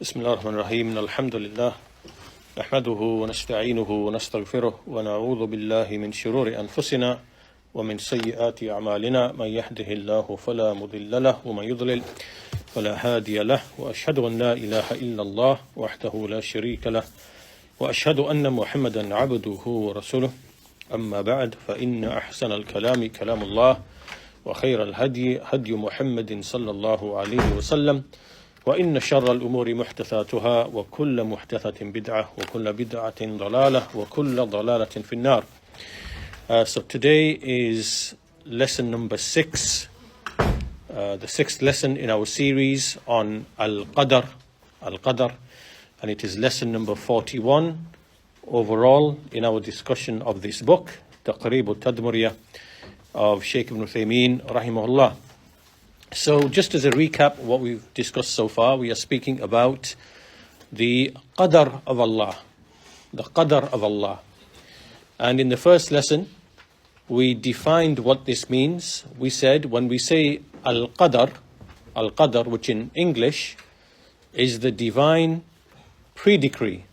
بسم الله الرحمن الرحيم الحمد لله نحمده ونستعينه ونستغفره ونعوذ بالله من شرور أنفسنا ومن سيئات أعمالنا من يهده الله فلا مضل له ومن يضلل فلا هادي له وأشهد أن لا إله إلا الله وحده لا شريك له وأشهد أن محمدا عبده ورسوله أما بعد فإن أحسن الكلام كلام الله وخير الهدي هدي محمد صلى الله عليه وسلم وإن شر الأمور محدثاتها وكل محدثة بدعة وكل بدعة ضلالة وكل ضلالة في النار. So today is lesson number 6, the sixth lesson in our series on Al-Qadr, and it is lesson number 41 overall in our discussion of this book, Taqreeb Tadmuriyyah of Shaykh ibn Uthaymeen rahimahullah. So just as a recap of what we've discussed so far, we are speaking about the qadr of Allah, the qadr of Allah. And in the first lesson, we defined what this means. We said when we say al-qadr, which in English is the divine pre-decree,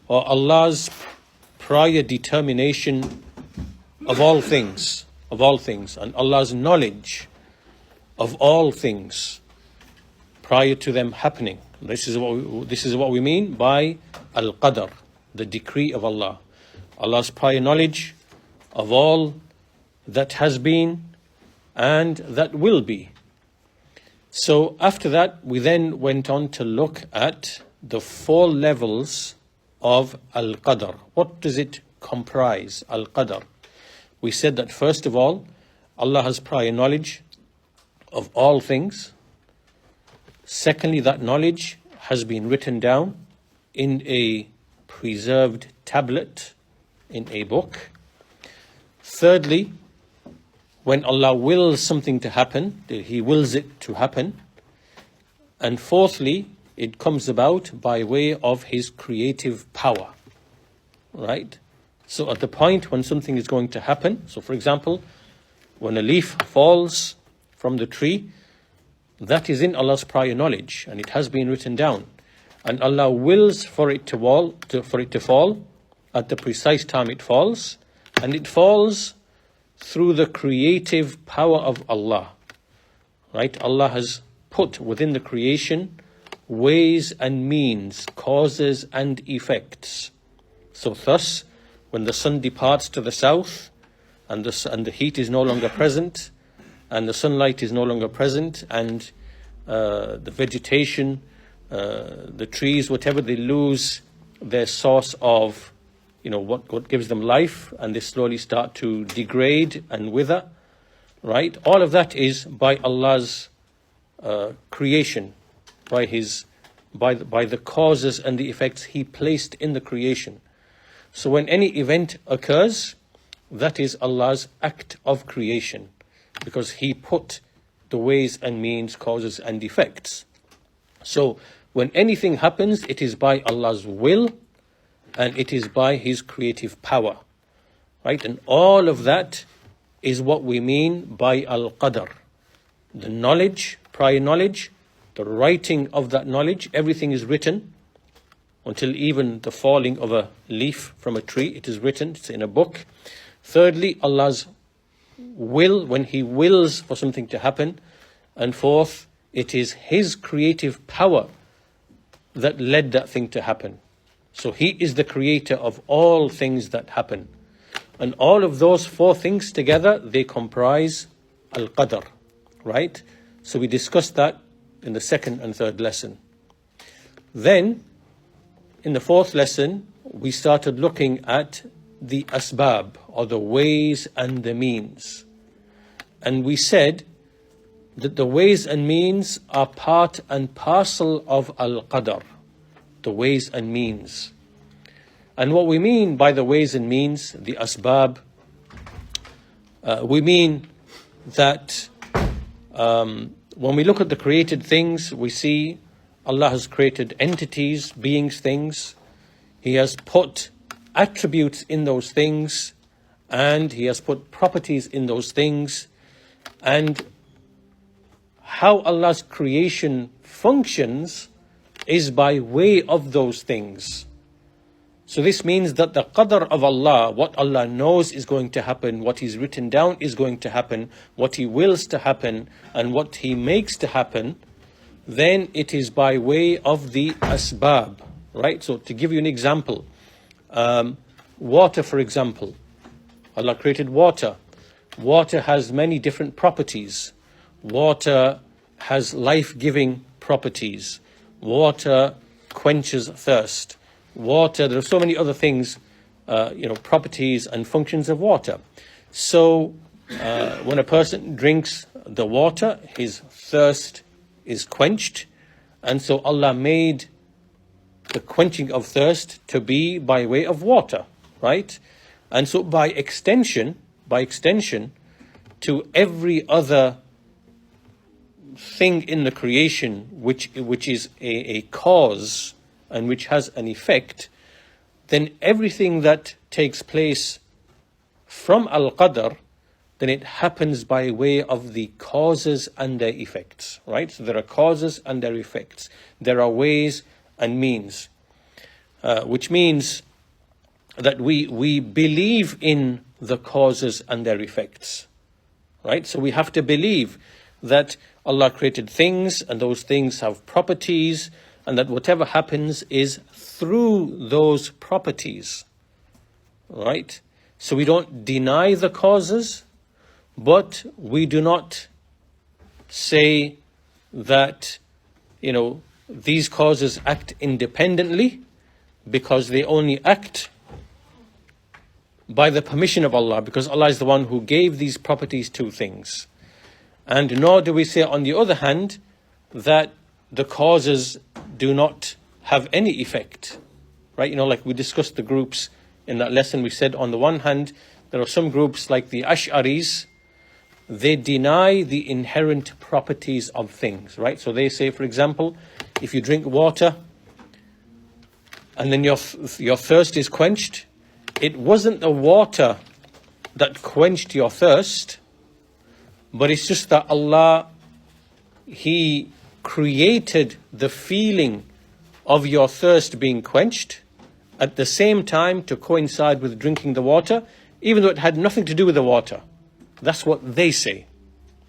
or Allah's prior determination of all things, and Allah's knowledge of all things prior to them happening. This is what we mean by al-qadr, the decree of Allah. Allah's prior knowledge of all that has been and that will be. So after that, we then went on to look at the 4 levels of al-qadr. What does it comprise, al-qadr? We said that first of all, Allah has prior knowledge of all things. Secondly, that knowledge has been written down in a preserved tablet, in a book. Thirdly, when Allah wills something to happen, He wills it to happen. And fourthly, it comes about by way of His creative power, right? So at the point when something is going to happen, so for example, when a leaf falls from the tree, that is in Allah's prior knowledge and it has been written down. And Allah wills for it to fall at the precise time it falls, and it falls through the creative power of Allah. Right? Allah has put within the creation ways and means, causes and effects. So thus, when the sun departs to the south and the heat is no longer present and the sunlight is no longer present and the vegetation, the trees, whatever, they lose their source of, what gives them life, and they slowly start to degrade and wither, right? All of that is by Allah's creation, by the causes and the effects He placed in the creation. So when any event occurs, that is Allah's act of creation, because He put the ways and means, causes and effects. So when anything happens, it is by Allah's will and it is by His creative power, right? And all of that is what we mean by al-qadr. The knowledge, prior knowledge, the writing of that knowledge, everything is written. Until even the falling of a leaf from a tree, it is written, it's in a book. Thirdly, Allah's will, when He wills for something to happen. And fourth, it is His creative power that led that thing to happen. So He is the creator of all things that happen. And all of those 4 things together, they comprise al-qadr, right? So we discussed that in the second and third lesson. Then, in the 4th lesson, we started looking at the asbab, or the ways and the means. And we said that the ways and means are part and parcel of al-qadr, the ways and means. And what we mean by the ways and means, the asbab, we mean that when we look at the created things, we see Allah has created entities, beings, things. He has put attributes in those things, and He has put properties in those things. And how Allah's creation functions is by way of those things. So this means that the qadr of Allah, what Allah knows is going to happen, what He's written down is going to happen, what He wills to happen, and what He makes to happen, then it is by way of the asbab, right? So to give you an example, water, for example, Allah created water. Water has many different properties. Water has life-giving properties. Water quenches thirst. Water, there are so many other things, properties and functions of water. So when a person drinks the water, his thirst is quenched. And so Allah made the quenching of thirst to be by way of water, right? And so by extension, to every other thing in the creation which is a cause and which has an effect, then everything that takes place from al-qadr, then it happens by way of the causes and their effects, right? So there are causes and their effects. There are ways and means, which means that we believe in the causes and their effects, right? So we have to believe that Allah created things and those things have properties, and that whatever happens is through those properties, right? So we don't deny the causes, but we do not say that, these causes act independently, because they only act by the permission of Allah, because Allah is the one who gave these properties to things. And nor do we say, on the other hand, that the causes do not have any effect, right? Like we discussed the groups in that lesson. We said, on the one hand, there are some groups like the Ash'aris, they deny the inherent properties of things, right? So they say, for example, if you drink water and then your thirst is quenched, it wasn't the water that quenched your thirst, but it's just that Allah, He created the feeling of your thirst being quenched at the same time to coincide with drinking the water, even though it had nothing to do with the water. That's what they say.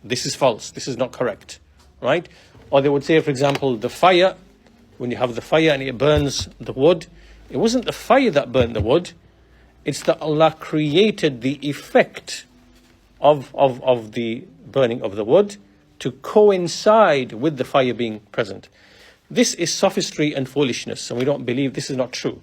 This is false. This is not correct, right? Or they would say, for example, the fire, when you have the fire and it burns the wood, it wasn't the fire that burned the wood. It's that Allah created the effect of the burning of the wood to coincide with the fire being present. This is sophistry and foolishness, and we don't believe this is not true,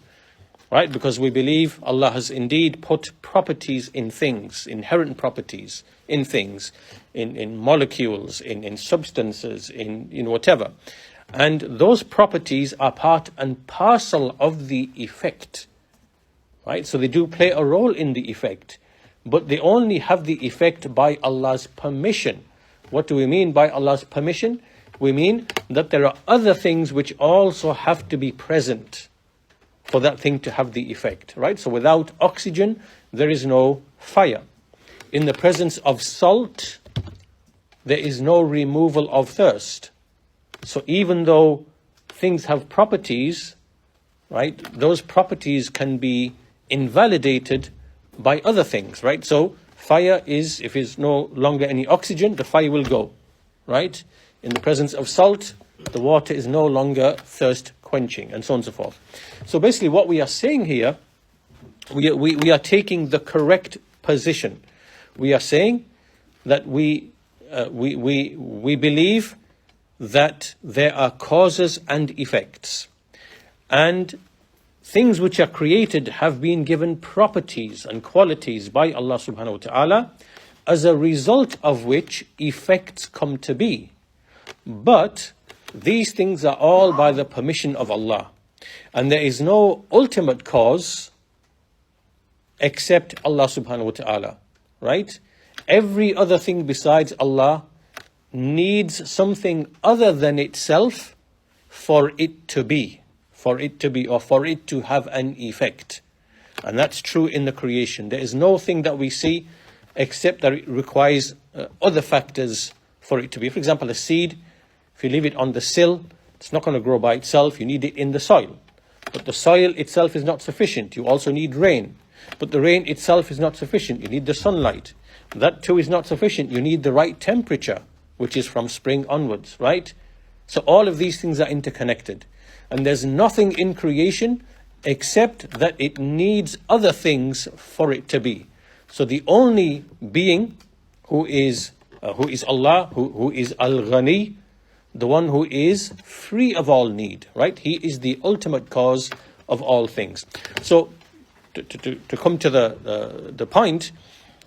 right? Because we believe Allah has indeed put properties in things, inherent properties in things, in molecules, in substances, in whatever. And those properties are part and parcel of the effect, right? So they do play a role in the effect, but they only have the effect by Allah's permission. What do we mean by Allah's permission? We mean that there are other things which also have to be present for that thing to have the effect, right? So without oxygen, there is no fire. In the presence of salt, there is no removal of thirst. So even though things have properties, right, those properties can be invalidated by other things, right? So fire is, if there's no longer any oxygen, the fire will go, right? In the presence of salt, the water is no longer thirst quenching, and so on and so forth. So basically what we are saying here, we are taking the correct position. We are saying that we believe that there are causes and effects, and things which are created have been given properties and qualities by Allah subhanahu wa ta'ala, as a result of which effects come to be. But these things are all by the permission of Allah, and there is no ultimate cause except Allah subhanahu wa ta'ala, right? Every other thing besides Allah needs something other than itself for it to be, or for it to have an effect. And that's true in the creation. There is no thing that we see except that it requires other factors for it to be. For example, a seed, if you leave it on the sill, it's not going to grow by itself. You need it in the soil. But the soil itself is not sufficient. You also need rain. But the rain itself is not sufficient. You need the sunlight. That too is not sufficient. You need the right temperature, which is from spring onwards, right? So all of these things are interconnected. And there's nothing in creation except that it needs other things for it to be. So the only being who is Allah, who is Al-Ghani, the one who is free of all need, right? He is the ultimate cause of all things. So to come to the point,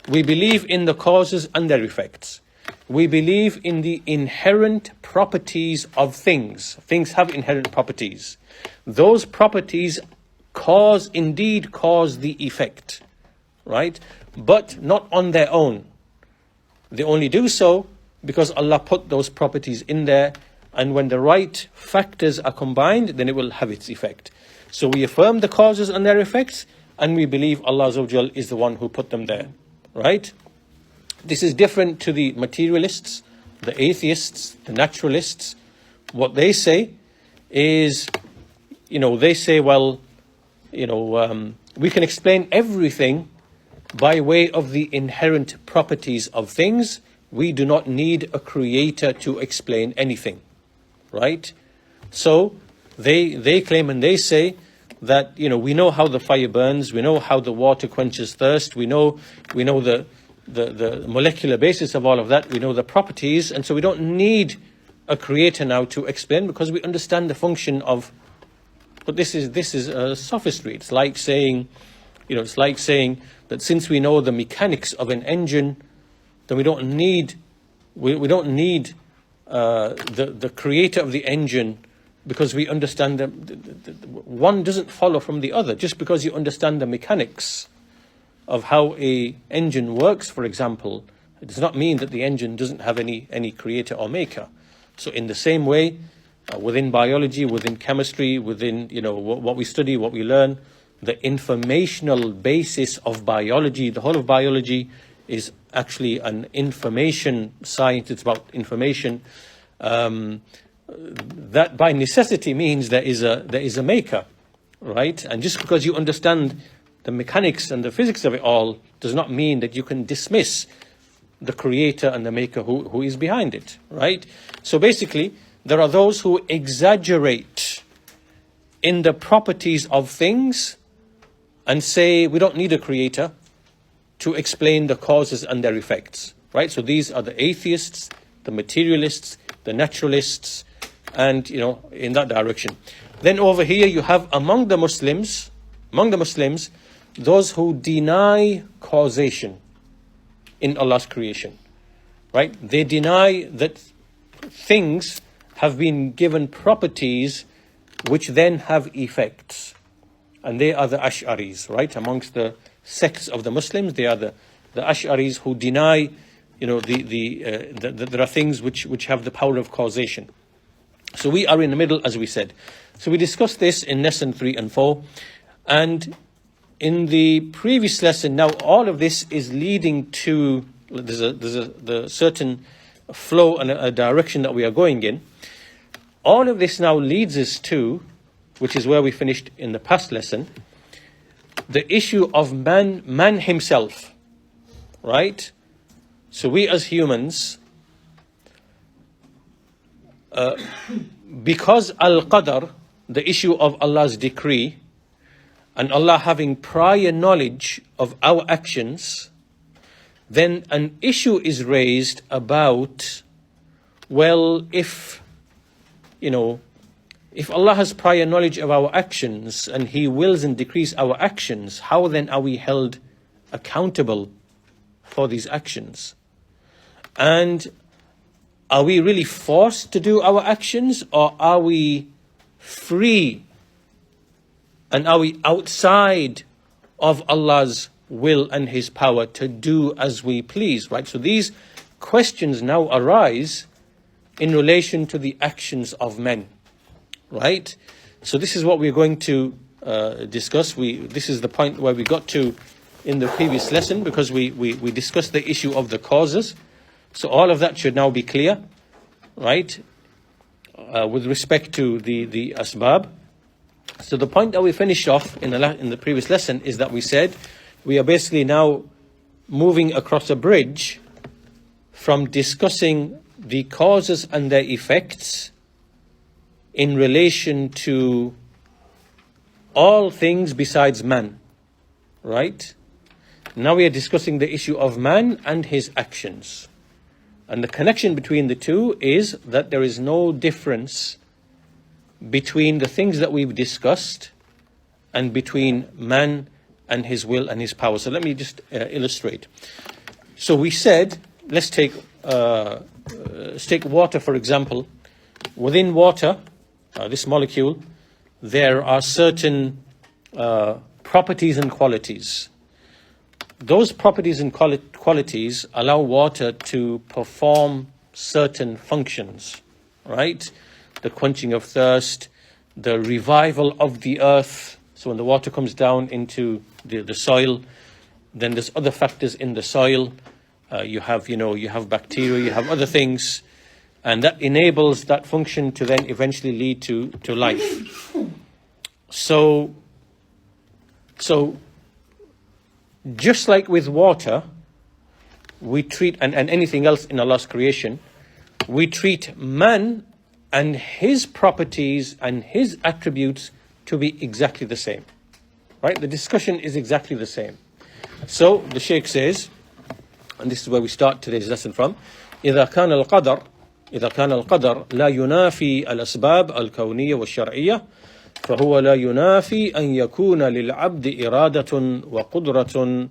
we believe in the causes and their effects. We believe in the inherent properties of things. Things have inherent properties. Those properties indeed cause the effect, right? But not on their own. They only do so because Allah put those properties in there, and when the right factors are combined, then it will have its effect. So we affirm the causes and their effects, and we believe Allah Azza wa Jal is the one who put them there, right? This is different to the materialists, the atheists, the naturalists. What they say is, they say, well, we can explain everything by way of the inherent properties of things. We do not need a creator to explain anything, right? So they claim and they say that, we know how the fire burns, we know how the water quenches thirst, we know the molecular basis of all of that, we know the properties, and so we don't need a creator now to explain because we understand the function of. But this is a sophistry. It's like saying that since we know the mechanics of an engine, then we don't need the creator of the engine, because we understand that one doesn't follow from the other. Just because you understand the mechanics of how a engine works, for example, it does not mean that the engine doesn't have any creator or maker. So in the same way, within biology, within chemistry, within what we study, what we learn, the informational basis of biology, the whole of biology is actually an information science. It's about information. That by necessity means there is a maker, right? And just because you understand the mechanics and the physics of it all does not mean that you can dismiss the creator and the maker who is behind it, right? So basically, there are those who exaggerate in the properties of things and say we don't need a creator to explain the causes and their effects, right? So these are the atheists, the materialists, the naturalists, and in that direction. Then over here you have among the Muslims, those who deny causation in Allah's creation, right? They deny that things have been given properties which then have effects. And they are the Ash'aris, right? Amongst the sects of the Muslims, they are the Ash'aris who deny, there are things which have the power of causation. So we are in the middle, as we said. So we discussed this in lesson 3 and 4. And in the previous lesson, now all of this is leading to, there's a certain flow and a direction that we are going in. All of this now leads us to, which is where we finished in the past lesson, the issue of man himself, right? So we as humans, because al-qadr, the issue of Allah's decree, and Allah having prior knowledge of our actions, then an issue is raised about, well, if Allah has prior knowledge of our actions and He wills and decrees our actions, how then are we held accountable for these actions? And are we really forced to do our actions, or are we free and are we outside of Allah's will and His power to do as we please, right? So these questions now arise in relation to the actions of men, right? So this is what we're going to discuss. This is the point where we got to in the previous lesson, because we discussed the issue of the causes. So all of that should now be clear, right? With respect to the asbab. So the point that we finished off in the previous lesson is that we said we are basically now moving across a bridge from discussing the causes and their effects in relation to all things besides man, right? Now we are discussing the issue of man and his actions. And the connection between the two is that there is no difference between the things that we've discussed and between man and his will and his power. So let me just illustrate. So we said, let's take water, for example. Within water, this molecule, there are certain properties and qualities. Those properties and qualities allow water to perform certain functions, right? The quenching of thirst, the revival of the earth. So when the water comes down into the soil, then there's other factors in the soil. You have bacteria, you have other things, and that enables that function to then eventually lead to life. So just like with water, we treat, and anything else in Allah's creation, we treat man and his properties and his attributes to be exactly the same. Right? The discussion is exactly the same. So the Shaykh says, and this is where we start today's lesson from, إذا كان القدر لا ينافي الأسباب الكونية والشرعية فهو لا ينافي أن يكون للعبد إرادة وقدرة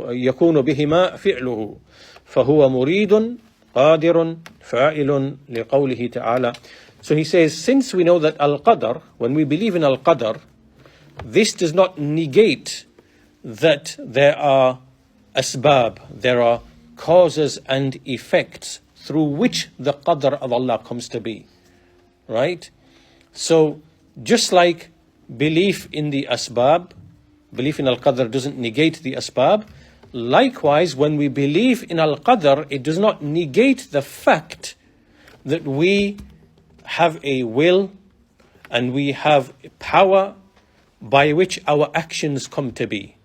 ويكون بهما فعله فهو مريد قادر فاعل لقوله تعالى. So he says, since we know that al-qadr, when we believe in al-qadr, this does not negate that there are asbab, there are causes and effects through which the qadr of Allah comes to be. Right? So, just like belief in the asbab, belief in al-qadr doesn't negate the asbab, likewise, when we believe in al-qadr, it does not negate the fact that we have a will and we have power by which our actions come to be.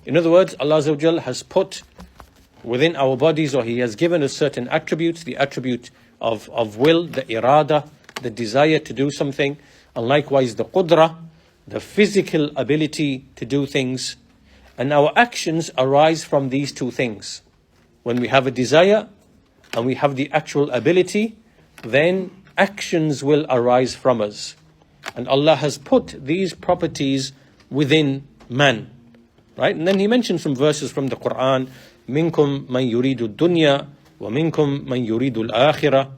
In other words, Allah Azza wa Jal has put within our bodies, or He has given us certain attributes, the attribute of will, the irada, the desire to do something, and likewise the qudra, the physical ability to do things. And our actions arise from these two things. When we have a desire and we have the actual ability, then actions will arise from us. And Allah has put these properties within man. Right? And then He mentions some verses from the Quran, minkum man yuridu dunya wa minkum man yuridu al-akhirah.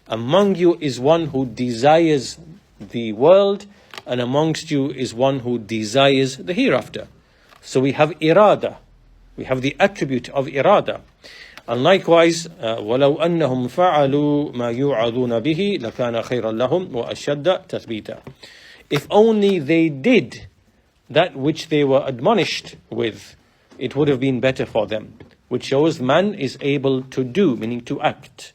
Among you is one who desires the world, and amongst you is one who desires the hereafter. So we have irada, we have the attribute of irada. And likewise, وَلَوْ أَنَّهُمْ فَعَلُوا مَا يُوعَظُونَ بِهِ لَكَانَ خَيْرًا لَهُمْ وَأَشَّدَّ تَثْبِيتًا. If only they did that which they were admonished with, it would have been better for them. Which shows man is able to do, meaning to act.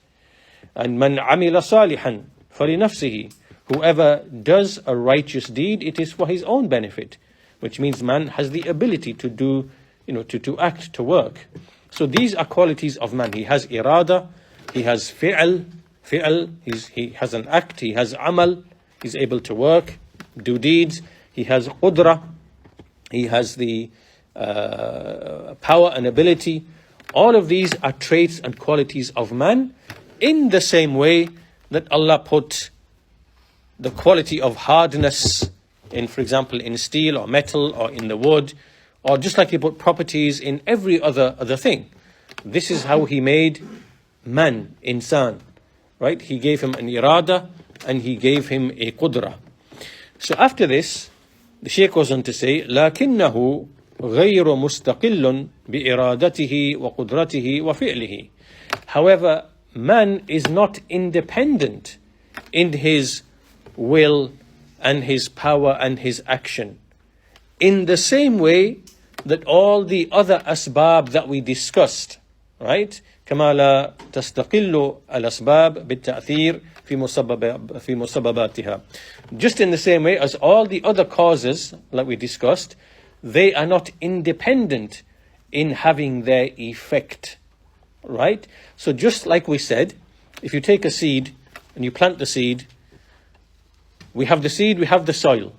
And man amila salihan فَلِنَفْسِهِ. Whoever does a righteous deed, it is for his own benefit. Which means man has the ability to do, to act, to work. So these are qualities of man. He has irada, he has fi'al, he has an act, he has amal, he's able to work, do deeds. He has qudra, he has the power and ability. All of these are traits and qualities of man, in the same way that Allah put the quality of hardness in, for example, in steel or metal or in the wood, or just like He put properties in every other thing. This is how He made man, insan, right? He gave him an irada and He gave him a qudra. So after this, the Shaykh goes on to say, لَكِنَّهُ غَيْرُ مُسْتَقِلٌ بِإِرَادَتِهِ وَقُدْرَتِهِ وَفِعْلِهِ. However, man is not independent in his will and his power and his action, in the same way that all the other asbab that we discussed, right? كما لا تستقل الأسباب بالتأثير في مسبباتها. Just in the same way as all the other causes, like we discussed, they are not independent in having their effect, right? So just like we said, if you take a seed and you plant the seed, we have the seed, we have the soil.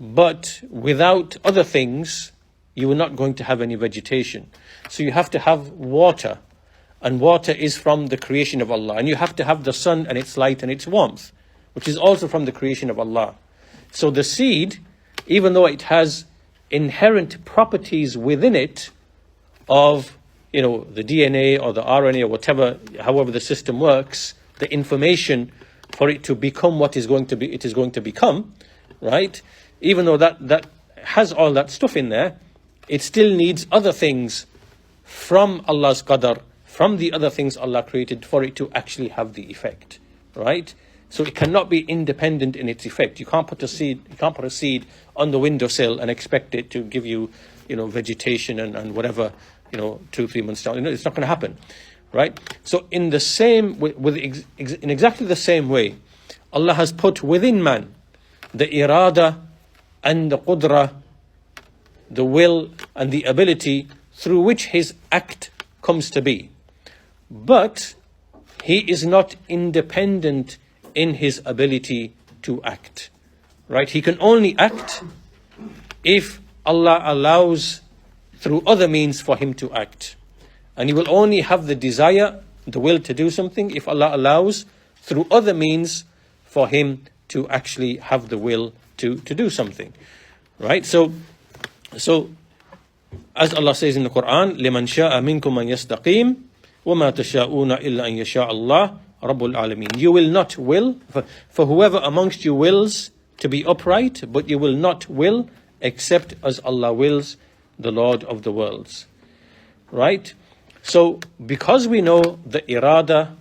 But without other things, you are not going to have any vegetation. So you have to have water. And water is from the creation of Allah. And you have to have the sun and its light and its warmth, which is also from the creation of Allah. So the seed, even though it has inherent properties within it of, the DNA or the RNA or whatever, however the system works, the information for it to become what it is going to become, right? Even though that has all that stuff in there, it still needs other things from Allah's qadar, from the other things Allah created for it to actually have the effect, right? So it cannot be independent in its effect. You can't put a seed on the windowsill and expect it to give you, vegetation and whatever, 2-3 months down. It's not going to happen, right? So in exactly the same way, Allah has put within man the irada and the qudra, the will and the ability through which his act comes to be. But he is not independent in his ability to act, right? He can only act if Allah allows through other means for him to act. And he will only have the desire, the will to do something if Allah allows through other means for him to actually have the will to do something, right? So as Allah says in the Quran, لِمَنْ شَاءَ مِنْكُمْ أَنْ يَسْتَقِيمُ وَمَا تَشَاءُونَ إِلَّا أَنْ يَشَاءَ اللَّهُ رَبُّ الْعَالَمِينَ. You will not will, for whoever amongst you wills to be upright, but you will not will except as Allah wills, the Lord of the worlds. Right? So, because we know the irada,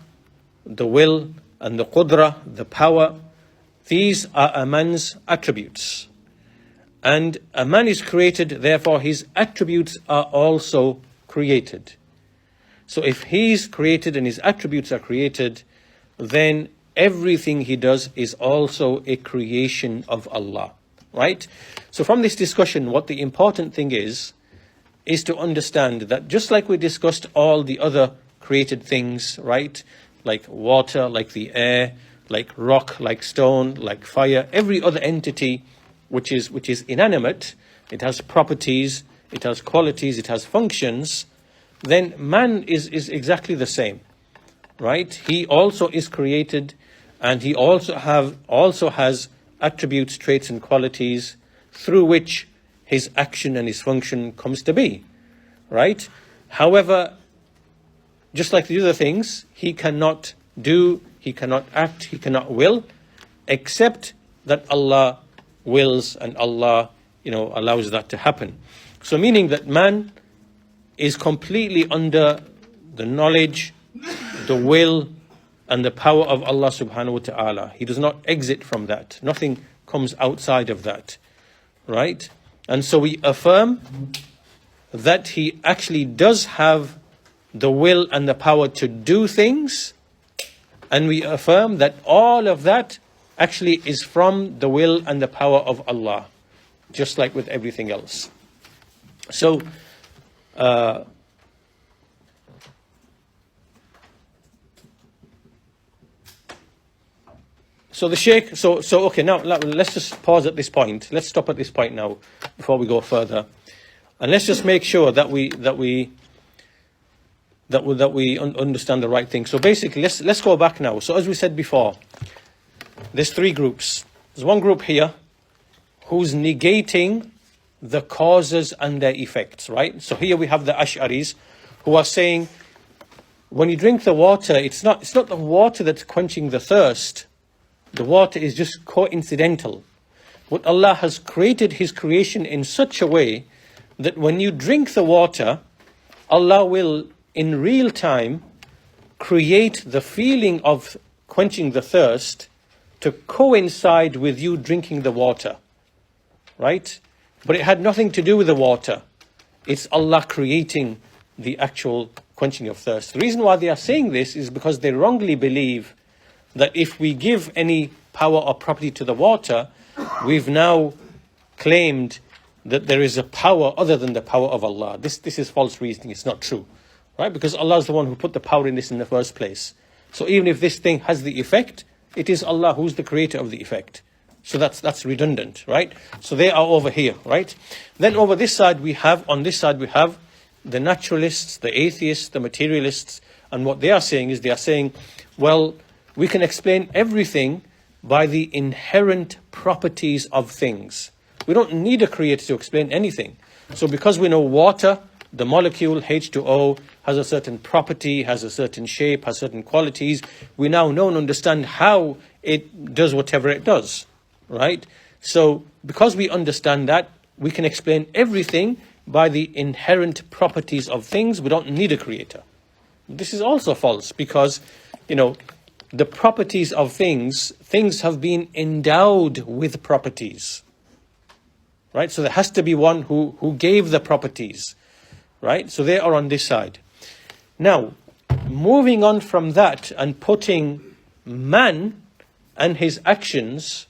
the will, and the qudra, the power, these are a man's attributes. And a man is created, therefore his attributes are also created. So if he's created and his attributes are created, then everything he does is also a creation of Allah, right? So from this discussion, what the important thing is to understand that just like we discussed all the other created things, right? Like water, like the air, like rock, like stone, like fire, every other entity which is inanimate, it has properties, it has qualities, it has functions, then man is exactly the same, right? He also is created, and he also has attributes, traits and qualities through which his action and his function comes to be, right? However, just like the other things, he cannot do, he cannot act, he cannot will, except that Allah wills and Allah, allows that to happen. So meaning that man is completely under the knowledge, the will, and the power of Allah subhanahu wa ta'ala. He does not exit from that. Nothing comes outside of that, right? And so we affirm that he actually does have the will and the power to do things, and we affirm that all of that actually is from the will and the power of Allah, just like with everything else. So, so the Shaykh, okay, now let's just pause at this point. Let's stop at this point now before we go further, and let's just make sure that we understand the right thing. So basically, let's go back now. So as we said before, there's 3 groups. There's one group here who's negating the causes and their effects, right? So here we have the Ash'aris who are saying, when you drink the water, it's not the water that's quenching the thirst. The water is just coincidental. But Allah has created His creation in such a way that when you drink the water, Allah will, in real time, create the feeling of quenching the thirst to coincide with you drinking the water, right? But it had nothing to do with the water. It's Allah creating the actual quenching of thirst. The reason why they are saying this is because they wrongly believe that if we give any power or property to the water, we've now claimed that there is a power other than the power of Allah. This is false reasoning. It's not true, right? Because Allah is the one who put the power in this in the first place. So even if this thing has the effect, it is Allah who's the creator of the effect. So that's redundant, right? So they are over here, right? Then over this side on this side we have the naturalists, the atheists, the materialists, and what they are saying is well, we can explain everything by the inherent properties of things. We don't need a creator to explain anything. So because we know water, the molecule H2O has a certain property, has a certain shape, has certain qualities, we now know and understand how it does whatever it does, right? So because we understand that, we can explain everything by the inherent properties of things. We don't need a creator. This is also false because, the properties of things have been endowed with properties. Right? So there has to be one who gave the properties. Right? So they are on this side. Now, moving on from that and putting man and his actions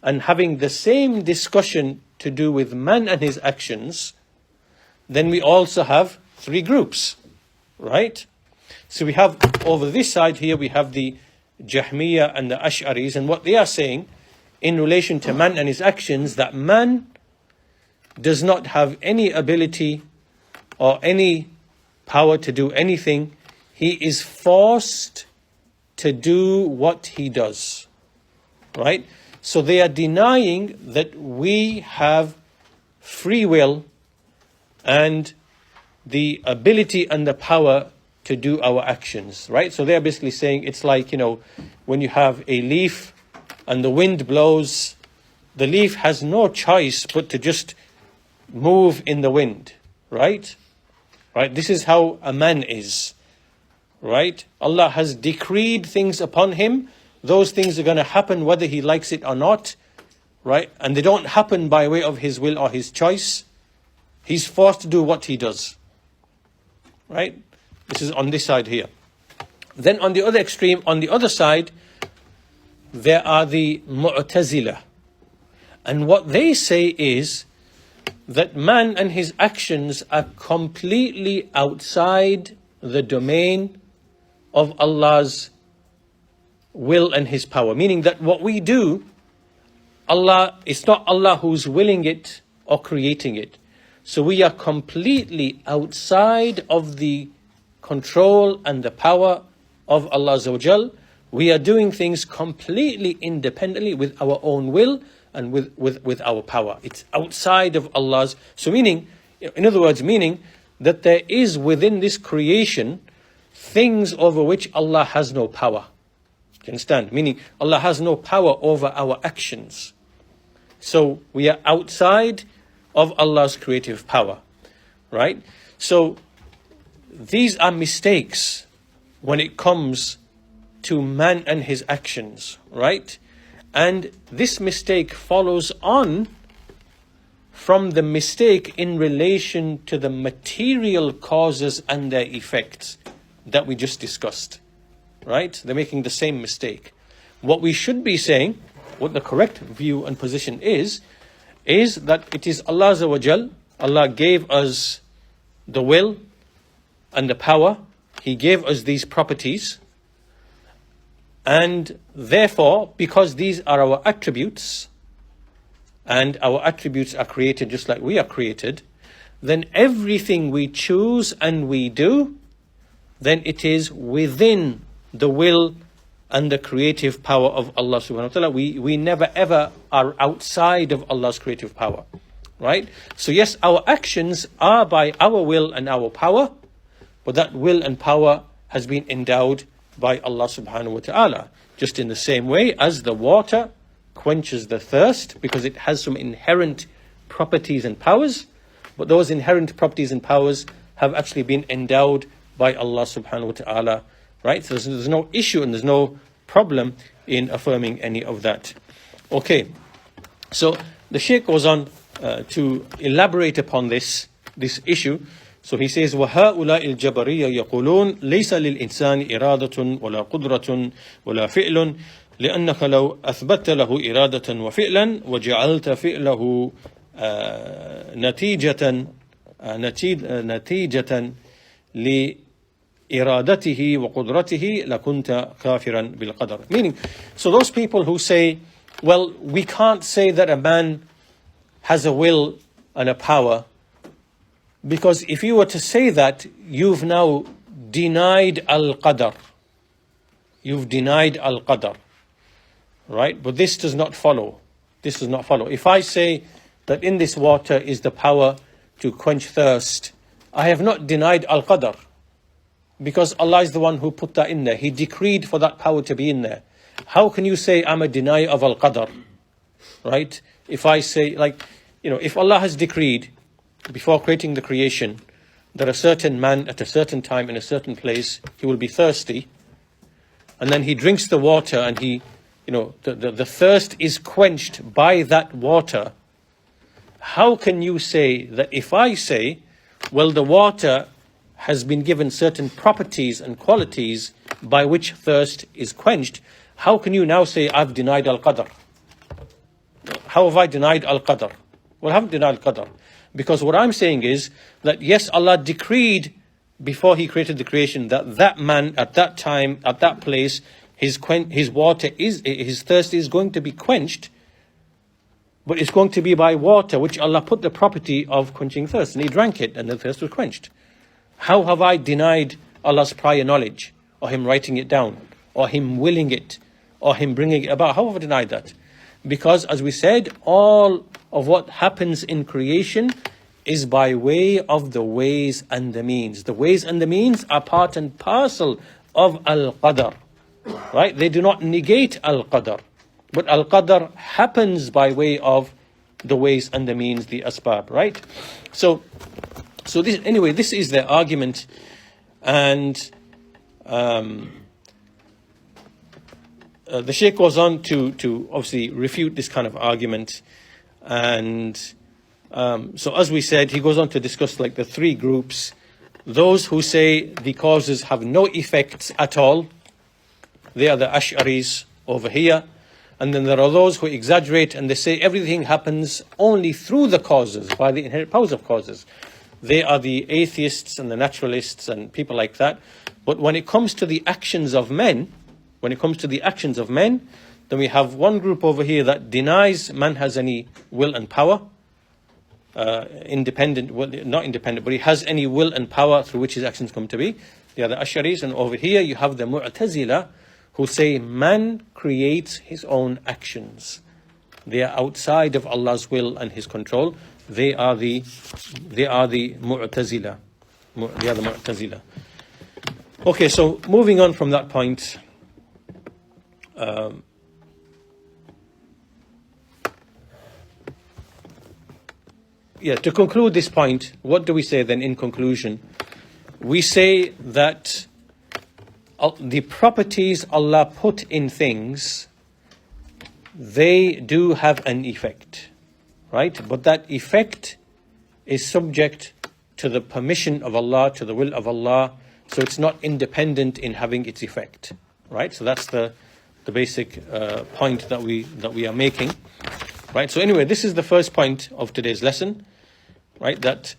and having the same discussion to do with man and his actions, then we also have three groups. Right? So we have over this side here, we have the Jahmiyyah and the Ash'aris, and what they are saying in relation to man and his actions, that man does not have any ability or any power to do anything. He is forced to do what he does. Right? So they are denying that we have free will and the ability and the power to do our actions, right? So they're basically saying it's like, when you have a leaf and the wind blows, the leaf has no choice but to just move in the wind, right? Right? This is how a man is, right? Allah has decreed things upon him. Those things are going to happen whether he likes it or not, right? And they don't happen by way of his will or his choice. He's forced to do what he does, right? This is on this side here. Then on the other extreme, on the other side, there are the Mu'tazila. And what they say is that man and his actions are completely outside the domain of Allah's will and his power. Meaning that what we do, it's not Allah who's willing it or creating it. So we are completely outside of the control and the power of Allah Azza wa Jal. We are doing things completely independently with our own will and with our power. It's outside of Allah's. So meaning, in other words, meaning that there is within this creation things over which Allah has no power. You understand? Meaning Allah has no power over our actions. So we are outside of Allah's creative power. Right? So these are mistakes when it comes to man and his actions, right? And this mistake follows on from the mistake in relation to the material causes and their effects that we just discussed, right? They're making the same mistake. What we should be saying, what the correct view and position is that it is Allah Azza wa Jal. Allah gave us the will and the power. He gave us these properties. And therefore, because these are our attributes, and our attributes are created just like we are created, then everything we choose and we do, then it is within the will and the creative power of Allah subhanahu wa ta'ala. We never ever are outside of Allah's creative power. Right? So yes, our actions are by our will and our power, but that will and power has been endowed by Allah subhanahu wa ta'ala. Just in the same way as the water quenches the thirst because it has some inherent properties and powers, but those inherent properties and powers have actually been endowed by Allah subhanahu wa ta'ala. Right? So there's no issue and there's no problem in affirming any of that. Okay. So the Shaykh goes on to elaborate upon this issue. So he says, وَهَؤُلَاءِ الْجَبَرِيَّةِ يَقُولُونَ لَيْسَ لِلْإِنسَانِ إِرَادَةٌ وَلَا قُدْرَةٌ وَلَا فِعْلٌ لأنك لو أثبت له إرادة وفعلا وجعلت فعله نتيجة لإرادته وقدرته لكنت كافرا بالقدر. Meaning, so those people who say, well, we can't say that a man has a will and a power, because if you were to say that, you've now denied al-qadr. You've denied al-qadr. Right? But this does not follow. This does not follow. If I say that in this water is the power to quench thirst, I have not denied al-qadr, because Allah is the one who put that in there. He decreed for that power to be in there. How can you say I'm a denier of al-qadr? Right? If I say, like, if Allah has decreed before creating the creation that a certain man at a certain time in a certain place, he will be thirsty, and then he drinks the water and he the thirst is quenched by that water. How can you say that if I say, well, the water has been given certain properties and qualities by which thirst is quenched, how can you now say I've denied al-qadr? How have I denied al-qadr? Well, I haven't denied al-qadr. Because what I'm saying is that yes, Allah decreed before He created the creation that that man at that time, at that place, his thirst is going to be quenched, but it's going to be by water which Allah put the property of quenching thirst, and he drank it and the thirst was quenched. How have I denied Allah's prior knowledge, or Him writing it down, or Him willing it, or Him bringing it about? How have I denied that? Because, as we said, all of what happens in creation is by way of the ways and the means. The ways and the means are part and parcel of al-qadr. Right? They do not negate al-qadr. But al-qadr happens by way of the ways and the means, the asbab. Right? So this is their argument. And the Shaykh goes on to obviously refute this kind of argument. And so as we said, he goes on to discuss like the three groups. Those who say the causes have no effects at all, they are the Ash'aris over here. And then there are those who exaggerate and they say everything happens only through the causes, by the inherent powers of causes. They are the atheists and the naturalists and people like that. But when it comes to the actions of men, then we have one group over here that denies man has any will and power, not independent, but he has any will and power through which his actions come to be. They are the Ash'aris. And over here you have the Mu'tazila, who say man creates his own actions. They are outside of Allah's will and His control. They are the Mu'tazila. They are the Mu'tazila. Okay, so moving on from that point. To conclude this point, what do we say then in conclusion? We say that the properties Allah put in things, they do have an effect, right? But that effect is subject to the permission of Allah, to the will of Allah, so it's not independent in having its effect, right? So that's the basic point that we are making, right? So anyway, this is the first point of today's lesson, right? That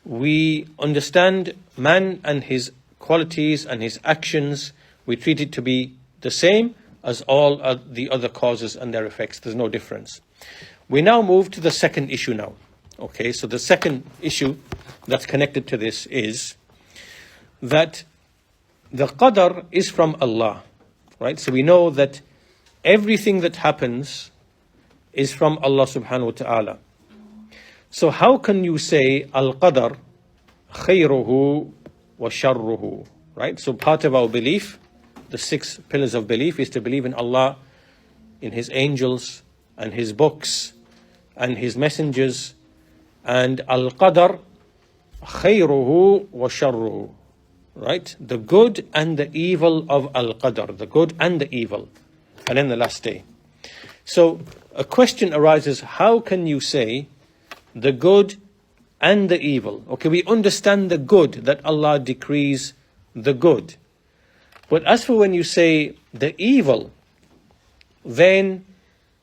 we understand man and his qualities and his actions, we treat it to be the same as all the other causes and their effects. There's no difference. We now move to the second issue now. Okay, so the second issue that's connected to this is that the qadr is from Allah, right? So we know that everything that happens is from Allah subhanahu wa ta'ala. So how can you say al-qadr khayruhu wa sharruhu, right? So part of our belief, the 6 pillars of belief, is to believe in Allah, in His angels and His books and His messengers, and al-qadr khayruhu wa sharruhu, right? The good and the evil of al-qadr, the good and the evil, and then the last day. So a question arises, how can you say the good and the evil. Okay, we understand the good, that Allah decrees the good. But as for when you say the evil, then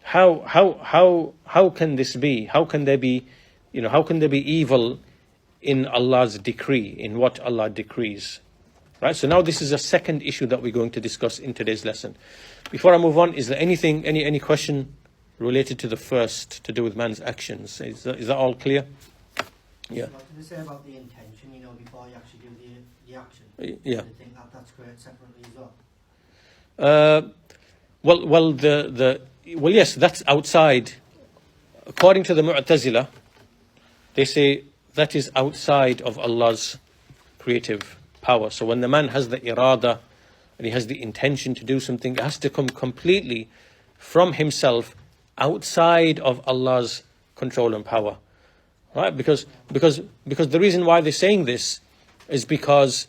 how can this be? How can there be, how can there be evil in Allah's decree, in what Allah decrees? Right, so now this is a second issue that we're going to discuss in today's lesson. Before I move on, is there anything, any question related to the first, to do with man's actions? Is that all clear? Yeah. What did they say about the intention, before you actually do the action? Yeah. Do you think that that's created separately as well? Well, yes, that's outside. According to the Mu'tazila, they say that is outside of Allah's creative power. So when the man has the irada and he has the intention to do something, it has to come completely from himself, outside of Allah's control and power. Right? Because the reason why they're saying this is because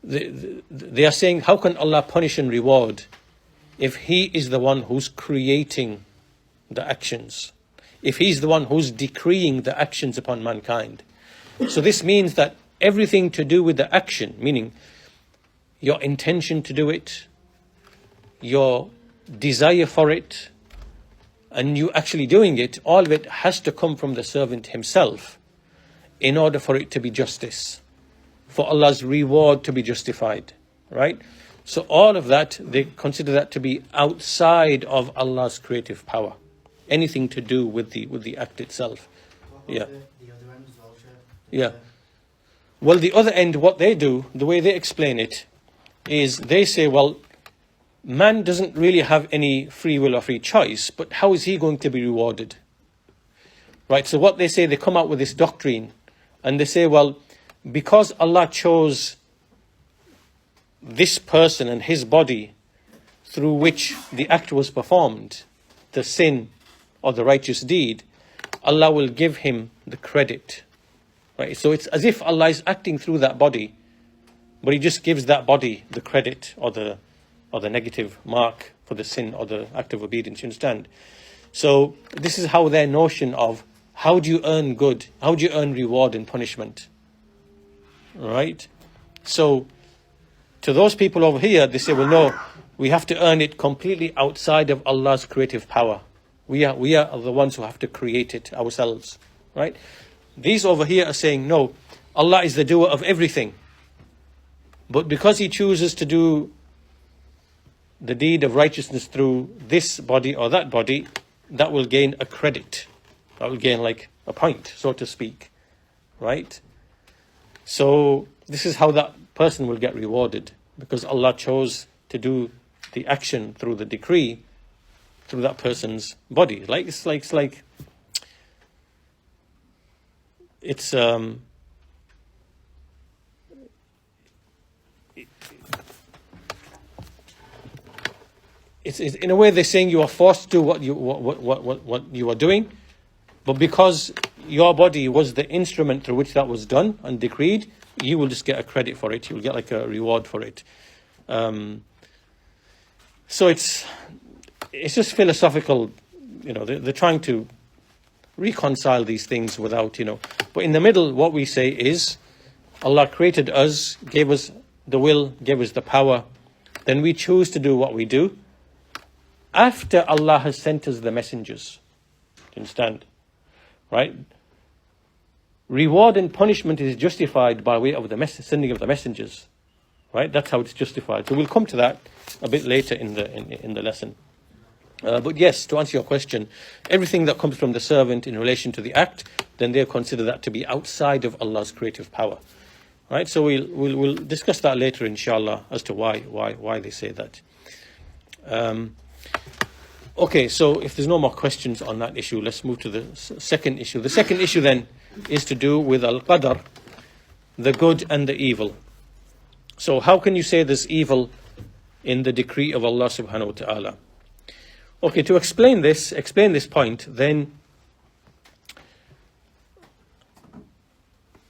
they are saying, how can Allah punish and reward if He is the one who's creating the actions, if He's the one who's decreeing the actions upon mankind? So this means that everything to do with the action, meaning your intention to do it, your desire for it, and you actually doing it, all of it has to come from the servant himself in order for it to be justice, for Allah's reward to be justified, right? So all of that, they consider that to be outside of Allah's creative power. Anything to do with the act itself. Yeah. The other end as well, Sheikh? Yeah. Well, the other end, what they do, the way they explain it, is they say, well, man doesn't really have any free will or free choice, but how is he going to be rewarded? Right, so what they say, they come out with this doctrine, and they say, well, because Allah chose this person and his body through which the act was performed, the sin or the righteous deed, Allah will give him the credit. Right? So it's as if Allah is acting through that body, but He just gives that body the credit or the negative mark for the sin or the act of obedience. You understand? So this is how their notion of how do you earn good, how do you earn reward and punishment. Right? So to those people over here, they say, well, no, we have to earn it completely outside of Allah's creative power. We are the ones who have to create it ourselves. Right? These over here are saying, no, Allah is the doer of everything. But because He chooses to do the deed of righteousness through this body or that body, that will gain a credit. That will gain like a point, so to speak. Right? So this is how that person will get rewarded, because Allah chose to do the action through the decree through that person's body. It's in a way they're saying you are forced to do what you are doing, but because your body was the instrument through which that was done and decreed, you will just get a credit for it. You will get like a reward for it. So it's just philosophical. They're trying to reconcile these things without, But in the middle, what we say is, Allah created us, gave us the will, gave us the power. Then we choose to do what we do after Allah has sent us the messengers. Do you understand? Right? Reward and punishment is justified by way of the sending of the messengers. Right? That's how it's justified. So we'll come to that a bit later in the lesson. But yes, to answer your question, everything that comes from the servant in relation to the act, then they consider that to be outside of Allah's creative power. Right? So we'll discuss that later, inshallah, as to why they say that. Okay, so if there's no more questions on that issue, let's move to the second issue. The second issue then is to do with al-qadar, the good and the evil. So how can you say there's evil in the decree of Allah subhanahu wa ta'ala? Okay, to explain this point, then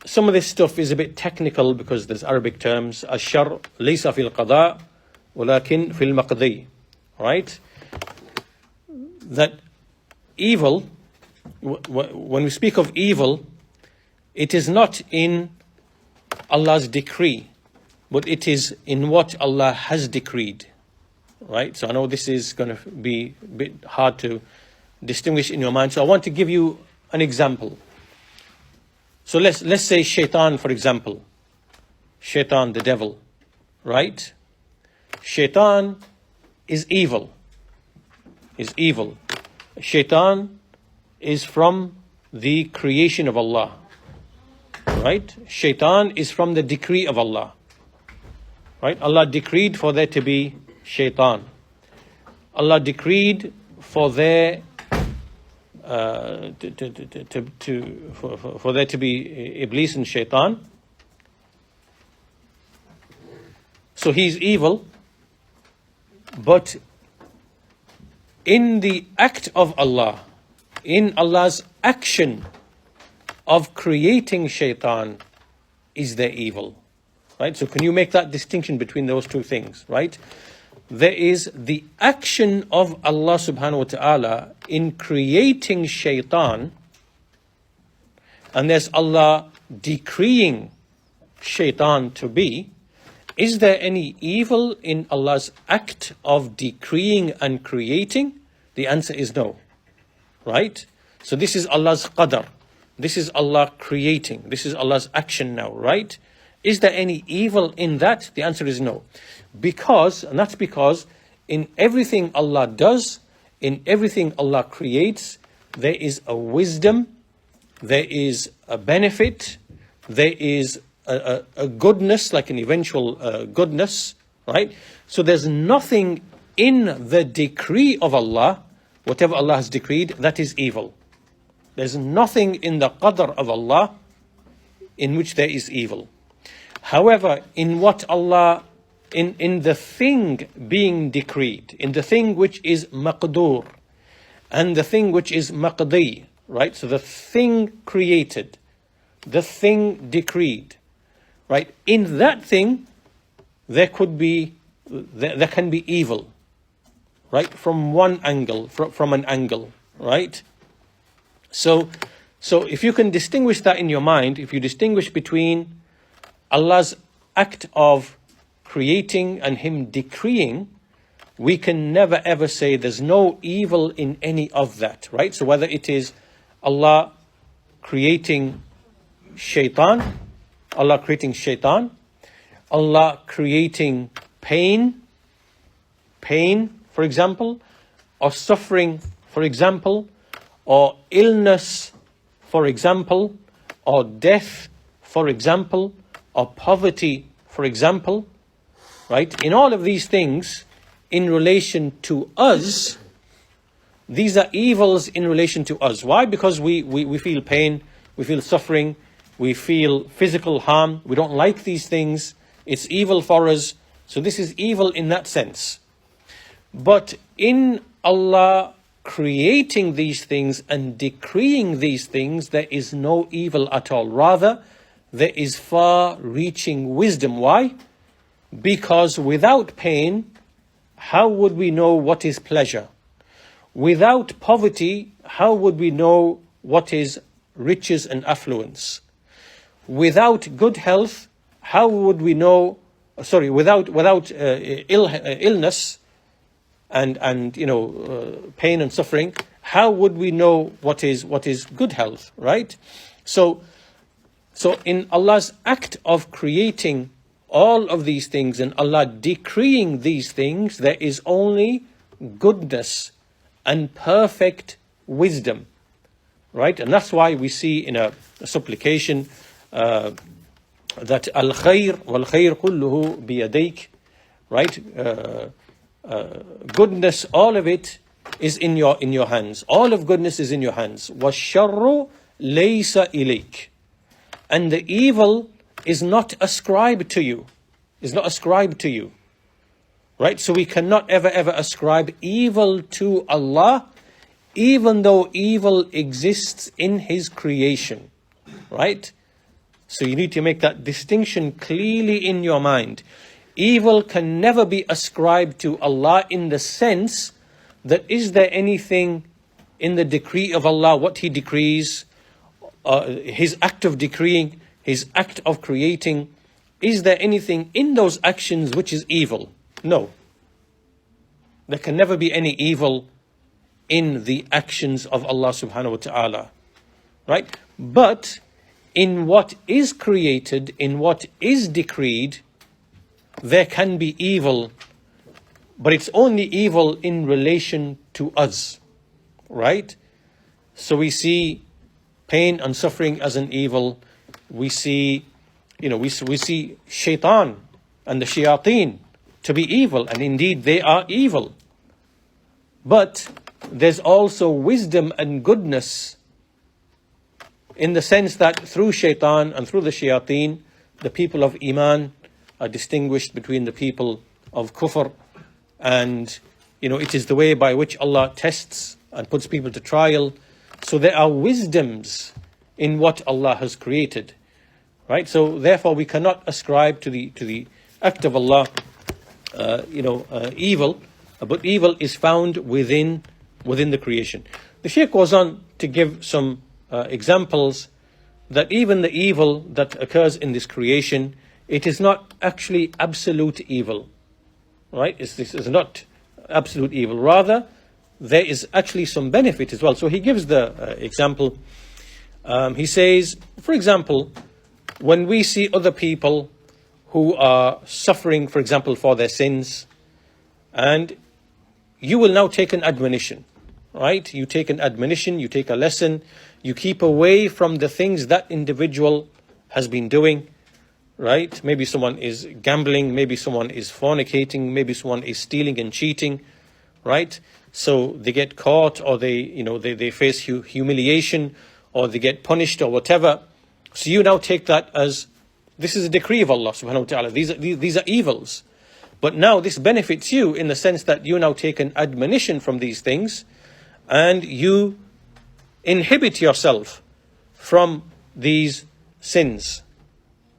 some of this stuff is a bit technical because there's Arabic terms. Ash-shar laysa fil qada walakin fil maqdi. Right? That evil, when we speak of evil, it is not in Allah's decree, but it is in what Allah has decreed. Right? So I know this is going to be a bit hard to distinguish in your mind. So I want to give you an example. So let's say shaitan, for example. Shaitan, the devil. Right? Shaitan is evil. Is evil. Shaitan is from the creation of Allah. Right? Shaitan is from the decree of Allah. Right? Allah decreed for there to be shaitan. Allah decreed for there for there to be Iblis and shaitan. So he's evil, but in the act of Allah, in Allah's action of creating shaitan, is there evil? Right? So can you make that distinction between those two things? Right? There is the action of Allah subhanahu wa ta'ala in creating shaitan, and there's Allah decreeing shaitan to be. Is there any evil in Allah's act of decreeing and creating? The answer is no. Right? So this is Allah's qadar. This is Allah creating. This is Allah's action now, right? Is there any evil in that? The answer is no. And that's because in everything Allah does, in everything Allah creates, there is a wisdom, there is a benefit, there is a goodness, like an eventual goodness, right? So there's nothing in the decree of Allah, whatever Allah has decreed, that is evil. There's nothing in the qadr of Allah in which there is evil. However, in what Allah, in the thing being decreed, in the thing which is maqdur, and the thing which is maqdi, right? So the thing created, the thing decreed, right? In that thing, there can be evil, right? From one angle, from an angle, right? So if you can distinguish that in your mind, if you distinguish between Allah's act of creating and Him decreeing, we can never ever say there's no evil in any of that, right? So whether it is Allah creating shaitan, Allah creating pain, for example, or suffering, for example, or illness, for example, or death, for example, or poverty, for example, right? In all of these things, in relation to us, these are evils in relation to us. Why? Because we feel pain, we feel suffering, we feel physical harm, we don't like these things, it's evil for us. So this is evil in that sense. But in Allah creating these things and decreeing these things, there is no evil at all. Rather, there is far-reaching wisdom. Why? Because without pain, how would we know what is pleasure? Without poverty, how would we know what is riches and affluence? Without good health, how would we know? Without illness and pain and suffering, how would we know what is good health? Right? So in Allah's act of creating all of these things and Allah decreeing these things, there is only goodness and perfect wisdom, right? And that's why we see in a supplication that al-khayr wal-khayr kulluhu biyadayk, right? Goodness, all of it is in your hands. All of goodness is in your hands. وَالشَّرُّ لَيْسَ إِلَيْكَ. And the evil is not ascribed to you. Is not ascribed to you. Right? So we cannot ever ascribe evil to Allah, even though evil exists in His creation. Right? So you need to make that distinction clearly in your mind. Evil can never be ascribed to Allah in the sense that is there anything in the decree of Allah, what He decrees, his act of decreeing, his act of creating, is there anything in those actions which is evil? No. There can never be any evil in the actions of Allah subhanahu wa ta'ala. Right? But in what is created, in what is decreed, there can be evil, but it's only evil in relation to us. Right? So we see pain and suffering as an evil. We see, we see shaitan and the shayateen to be evil, and indeed they are evil. But there's also wisdom and goodness, in the sense that through shaitan and through the shayateen, the people of Iman are distinguished between the people of kufr. And, it is the way by which Allah tests and puts people to trial. So there are wisdoms in what Allah has created. Right? So therefore we cannot ascribe to the act of Allah, evil, but evil is found within the creation. The Shaykh goes on to give some examples that even the evil that occurs in this creation, it is not actually absolute evil. Right? This is not absolute evil. Rather, there is actually some benefit as well. So he gives the example. He says, for example, when we see other people who are suffering, for example, for their sins, and you will now take an admonition, right? You take an admonition, you take a lesson, you keep away from the things that individual has been doing, right? Maybe someone is gambling, maybe someone is fornicating, maybe someone is stealing and cheating, right? So they get caught, or they face humiliation, or they get punished, or whatever. So you now take that as, this is a decree of Allah subhanahu wa ta'ala. These are evils. But now this benefits you in the sense that you now take an admonition from these things, and you inhibit yourself from these sins.